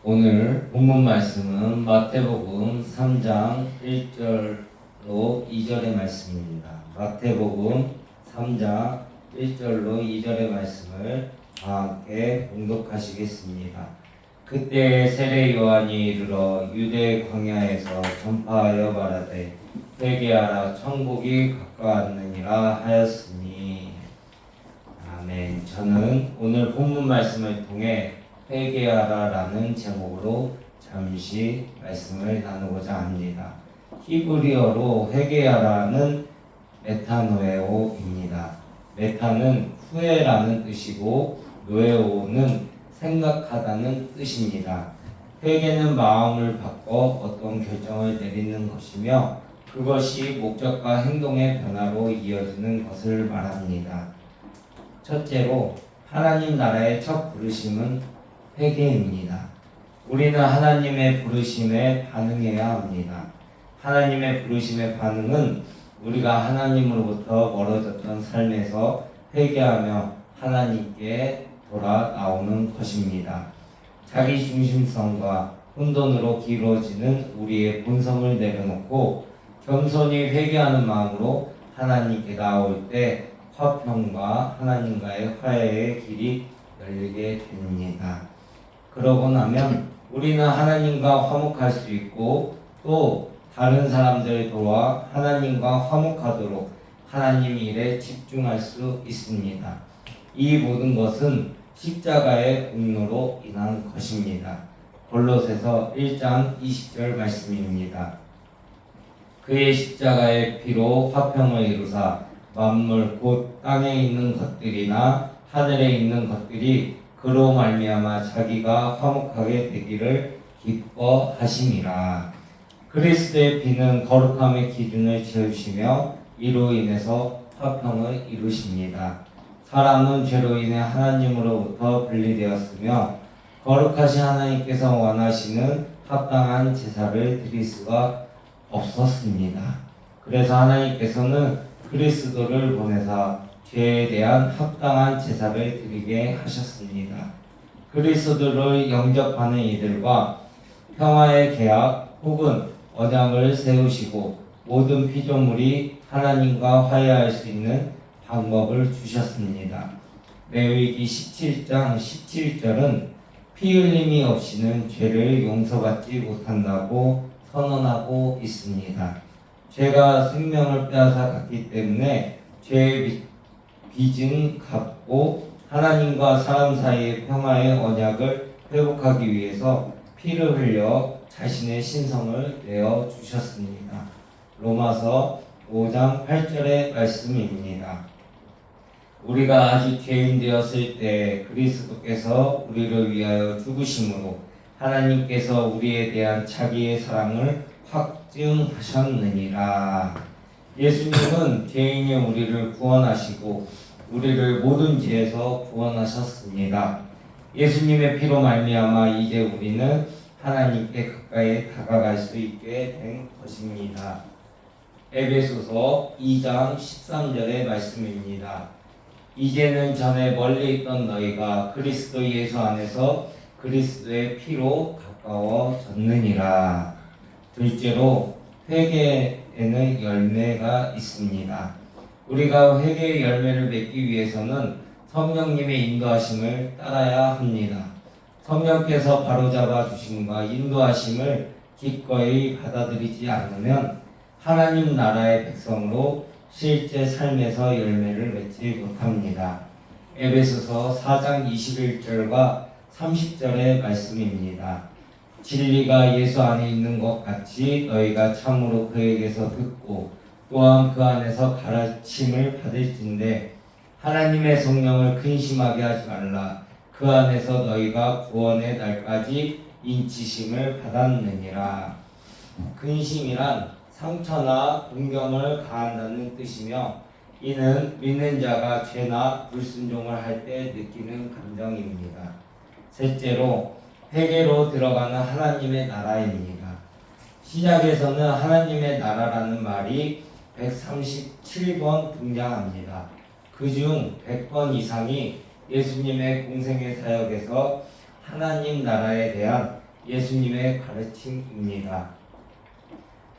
오늘 본문 말씀은 마태복음 3장 1절로 2절의 말씀입니다. 마태복음 3장 1절로 2절의 말씀을 다 함께 봉독하시겠습니다. 그때 세례 요한이 이르러 유대 광야에서 전파하여 말하되 회개하라 천국이 가까웠느니라 하였으니. 아멘. 저는 오늘 본문 말씀을 통해 회개하라라는 제목으로 잠시 말씀을 나누고자 합니다. 히브리어로 회개하라는 메타노에오입니다. 메타는 후회라는 뜻이고 노에오는 생각하다는 뜻입니다. 회개는 마음을 바꿔 어떤 결정을 내리는 것이며 그것이 목적과 행동의 변화로 이어지는 것을 말합니다. 첫째로 하나님 나라의 첫 부르심은 회개입니다. 우리는 하나님의 부르심에 반응해야 합니다. 하나님의 부르심의 반응은 우리가 하나님으로부터 멀어졌던 삶에서 회개하며 하나님께 돌아 나오는 것입니다. 자기 중심성과 혼돈으로 기울어지는 우리의 본성을 내려놓고 겸손히 회개하는 마음으로 하나님께 나올 때 화평과 하나님과의 화해의 길이 열리게 됩니다. 그러고 나면 우리는 하나님과 화목할 수 있고 또 다른 사람들을 도와 하나님과 화목하도록 하나님 일에 집중할 수 있습니다. 이 모든 것은 십자가의 공로로 인한 것입니다. 골로새서 1장 20절 말씀입니다. 그의 십자가의 피로 화평을 이루사 만물 곧 땅에 있는 것들이나 하늘에 있는 것들이 그로 말미암아 자기가 화목하게 되기를 기뻐하심이라. 그리스도의 피는 거룩함의 기준을 채우시며 이로 인해서 화평을 이루십니다. 사람은 죄로 인해 하나님으로부터 분리되었으며 거룩하신 하나님께서 원하시는 합당한 제사를 드릴 수가 없었습니다. 그래서 하나님께서는 그리스도를 보내사 죄에 대한 합당한 제사를 드리게 하셨습니다. 그리스도를 영접하는 이들과 평화의 계약 혹은 언약을 세우시고 모든 피조물이 하나님과 화해할 수 있는 방법을 주셨습니다. 레위기 17장 17절은 피 흘림이 없이는 죄를 용서받지 못한다고 선언하고 있습니다. 죄가 생명을 빼앗아 갔기 때문에 죄의 빚은 갚고 하나님과 사람 사이의 평화의 언약을 회복하기 위해서 피를 흘려 자신의 신성을 내어 주셨습니다. 로마서 5장 8절의 말씀입니다. 우리가 아직 죄인 되었을 때 그리스도께서 우리를 위하여 죽으심으로 하나님께서 우리에 대한 자기의 사랑을 확증하셨느니라. 예수님은 죄인의 우리를 구원하시고 우리를 모든 죄에서 구원하셨습니다. 예수님의 피로 말미암아 이제 우리는 하나님께 가까이 다가갈 수 있게 된 것입니다. 에베소서 2장 13절의 말씀입니다. 이제는 전에 멀리 있던 너희가 그리스도 예수 안에서 그리스도의 피로 가까워졌느니라. 둘째로 회개에는 열매가 있습니다. 우리가 회개의 열매를 맺기 위해서는 성령님의 인도하심을 따라야 합니다. 성령께서 바로잡아 주심과 인도하심을 기꺼이 받아들이지 않으면 하나님 나라의 백성으로 실제 삶에서 열매를 맺지 못합니다. 에베소서 4장 21절과 30절의 말씀입니다. 진리가 예수 안에 있는 것 같이 너희가 참으로 그에게서 듣고 또한 그 안에서 가르침을 받을진대 하나님의 성령을 근심하게 하지 말라. 그 안에서 너희가 구원의 날까지 인치심을 받았느니라. 근심이란 상처나 공경을 가한다는 뜻이며 이는 믿는 자가 죄나 불순종을 할 때 느끼는 감정입니다. 셋째로 회개로 들어가는 하나님의 나라입니다. 시작에서는 하나님의 나라라는 말이 137번 등장합니다. 그중 100번 이상이 예수님의 공생의 사역에서 하나님 나라에 대한 예수님의 가르침입니다.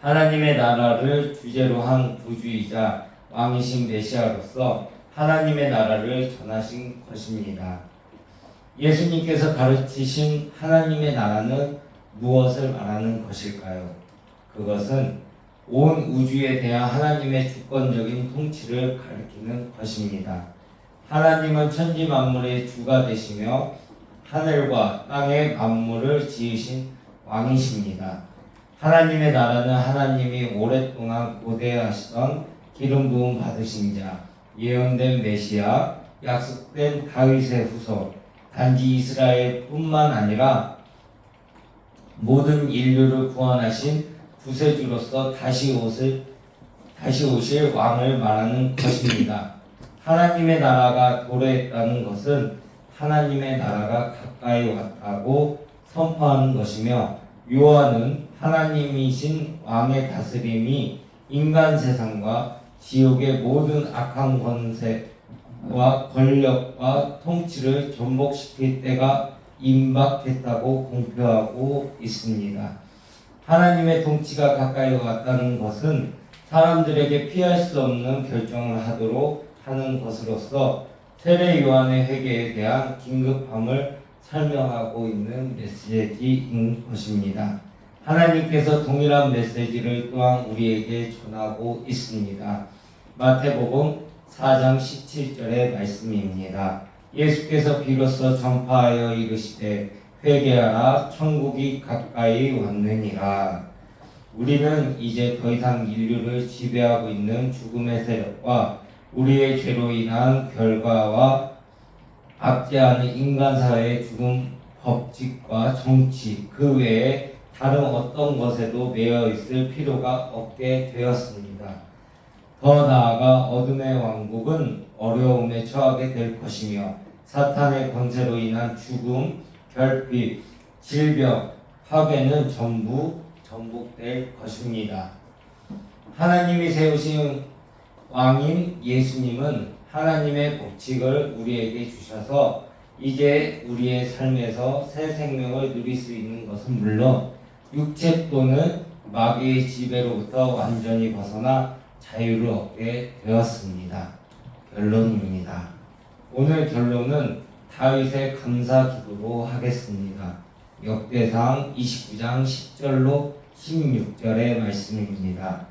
하나님의 나라를 주제로 한 구주이자 왕이신 메시아로서 하나님의 나라를 전하신 것입니다. 예수님께서 가르치신 하나님의 나라는 무엇을 말하는 것일까요? 그것은 온 우주에 대한 하나님의 주권적인 통치를 가리키는 것입니다. 하나님은 천지 만물의 주가 되시며 하늘과 땅의 만물을 지으신 왕이십니다. 하나님의 나라는 하나님이 오랫동안 고대하시던 기름 부음 받으신 자, 예언된 메시아, 약속된 다윗의 후손, 단지 이스라엘뿐만 아니라 모든 인류를 구원하신 구세주로서 다시 오실 왕을 말하는 것입니다. 하나님의 나라가 도래했다는 것은 하나님의 나라가 가까이 왔다고 선포하는 것이며, 요한은 하나님이신 왕의 다스림이 인간 세상과 지옥의 모든 악한 권세와 권력과 통치를 전복시킬 때가 임박했다고 공표하고 있습니다. 하나님의 통치가 가까이 왔다는 것은 사람들에게 피할 수 없는 결정을 하도록 하는 것으로서 세례 요한의 회개에 대한 긴급함을 설명하고 있는 메시지인 것입니다. 하나님께서 동일한 메시지를 또한 우리에게 전하고 있습니다. 마태복음 4장 17절의 말씀입니다. 예수께서 비로소 전파하여 이르시되 회개하라 천국이 가까이 왔느니라. 우리는 이제 더 이상 인류를 지배하고 있는 죽음의 세력과 우리의 죄로 인한 결과와 압제하는 인간사회의 죽음 법칙과 정치 그 외에 다른 어떤 것에도 매여 있을 필요가 없게 되었습니다. 더 나아가 어둠의 왕국은 어려움에 처하게 될 것이며 사탄의 권세로 인한 죽음, 결핍, 질병, 파괴는 전부 전복될 것입니다. 하나님이 세우신 왕인 예수님은 하나님의 법칙을 우리에게 주셔서 이제 우리의 삶에서 새 생명을 누릴 수 있는 것은 물론 육체 또는 마귀의 지배로부터 완전히 벗어나 자유를 얻게 되었습니다. 결론입니다. 오늘 결론은 다윗의 감사 기도로 하겠습니다. 역대상 29장 10절로 16절의 말씀입니다.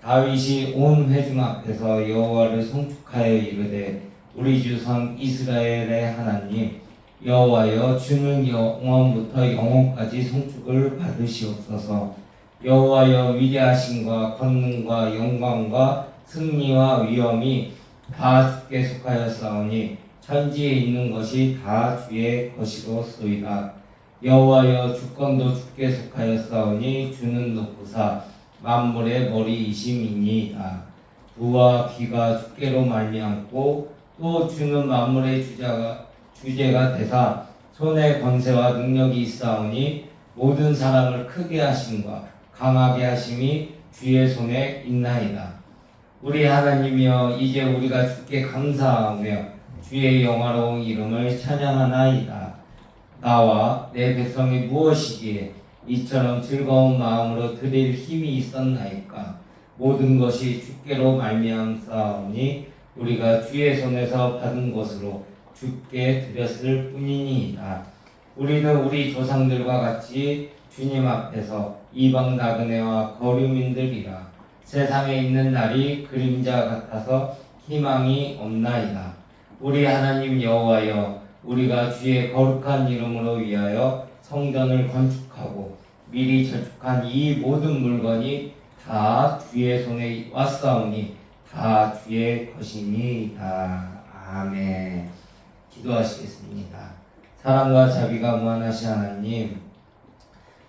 다윗이 온 회중 앞에서 여호와를 송축하여 이르되 우리 주선 이스라엘의 하나님 여호와여, 주는 영원부터 영원까지 송축을 받으시옵소서. 여호와여, 위대하심과 권능과 영광과 승리와 위엄이 다 주께 속하였사오니 천지에 있는 것이 다 주의 것이로소이다. 여호와여, 주권도 주께 속하였사오니 주는 높으사 만물의 머리이심이니이다. 부와 비가 주께로 말미암고 또 주는 만물의 주제가 되사 손에 권세와 능력이 있사오니 모든 사람을 크게 하심과 강하게 하심이 주의 손에 있나이다. 우리 하나님이여, 이제 우리가 주께 감사하며 주의 영화로운 이름을 찬양하나이다. 나와 내 백성이 무엇이기에 이처럼 즐거운 마음으로 드릴 힘이 있었나이까. 모든 것이 주께로 말미암사오니 우리가 주의 손에서 받은 것으로 주께 드렸을 뿐이니이다. 우리는 우리 조상들과 같이 주님 앞에서 이방 나그네와 거류민들이라. 세상에 있는 날이 그림자 같아서 희망이 없나이다. 우리 하나님 여호와여, 우리가 주의 거룩한 이름으로 위하여 성전을 건축하고 미리 저축한 이 모든 물건이 다 주의 손에 왔사오니 다 주의 것이니이다. 아멘. 기도하시겠습니다. 사랑과 자비가 무한하신 하나님,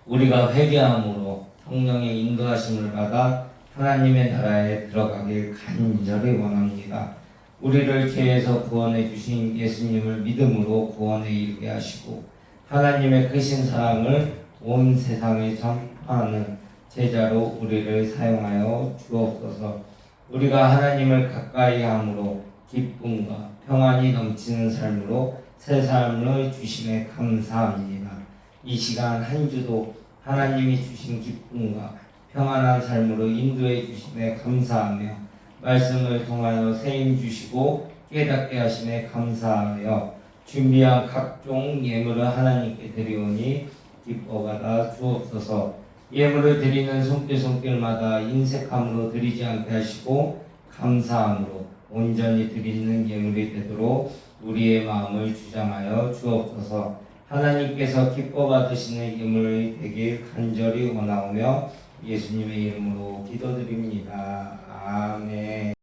우리가 회개함으로 성령의 인도하심을 받아 하나님의 나라에 들어가길 간절히 원합니다. 우리를 죄에서 구원해 주신 예수님을 믿음으로 구원에 이르게 하시고 하나님의 크신 사랑을 온 세상에 전파하는 제자로 우리를 사용하여 주옵소서. 우리가 하나님을 가까이 함으로 기쁨과 평안이 넘치는 삶으로 새 삶을 주심에 감사합니다. 이 시간 한 주도 하나님이 주신 기쁨과 평안한 삶으로 인도해 주심에 감사하며 말씀을 통하여 세임 주시고 깨닫게 하심에 감사하며 준비한 각종 예물을 하나님께 드리오니 기뻐받아 주옵소서. 예물을 드리는 손길마다 인색함으로 드리지 않게 하시고 감사함으로 온전히 드리는 예물이 되도록 우리의 마음을 주장하여 주옵소서. 하나님께서 기뻐 받으시는 예물이 되길 간절히 원하오며 예수님의 이름으로 기도드립니다. 아멘.